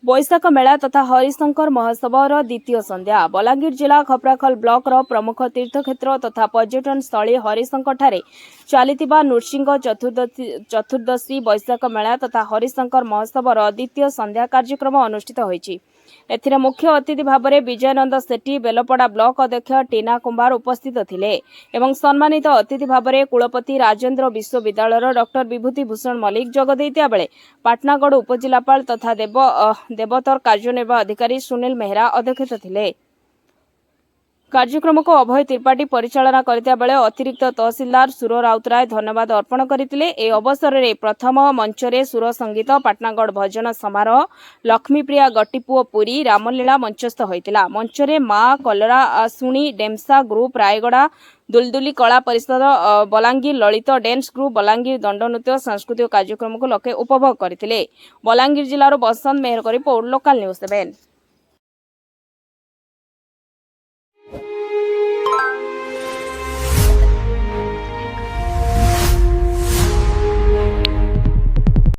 बैशाख मेला तथा हरिशंकर महोत्सवर द्वितीय संध्या बलांगीर जिला खपराखल ब्लॉक प्रमुख तीर्थक्षेत्र तथा पर्यटन स्थली हरिशंकर चलिथिबा नृसिंह चतुर्दशी बैशाख मेला तथा हरिशंकर महोत्सवर द्वितीय संध्या कार्यक्रम अनुष्ठित होईछि। एथिरे मुख्य अतिथि भाव में विजयानंद सेठी बेलपड़ा ब्लॉक अध्यक्ष टीना कुंभार उपस्थित थिले एवं सम्मानित अतिथि भाव में कुलपति राजेन्द्र विश्वविद्यालय डॉक्टर विभूति भूषण मल्लिक जोग दैतिया बेले पाटनागढ़ उपजिलापाल तथा देवतर कार्यनिर्वाह अधिकारी सुनील मेहरा अध्यक्षता थिले। कार्यक्रम को अभय त्रिपाठी परिचालना करता बेले अतिरिक्त तहसीलदार सुर राउतराय धन्यवाद अर्पण करथिले। ए अवसर में प्रथम मंचरे सुर संगीत पाटनागढ़ भजन समारोह लक्ष्मीप्रिया गट्टीपुओ पुरी रामलीला मंचस्थ होइतिला। मंचरे माँ कलरा सुणी डेमसा ग्रुप रायगड़ा दुलदुली कला परिषद बलांगीर ललित डेन्स ग्रुप बलांगीर दंडनृत्य सांस्कृतिक कार्यक्रम को लोके उपभोग करथिले। बलांगीर जिलार बसंत मेहर रिपोर्ट लोकल न्यूज 7।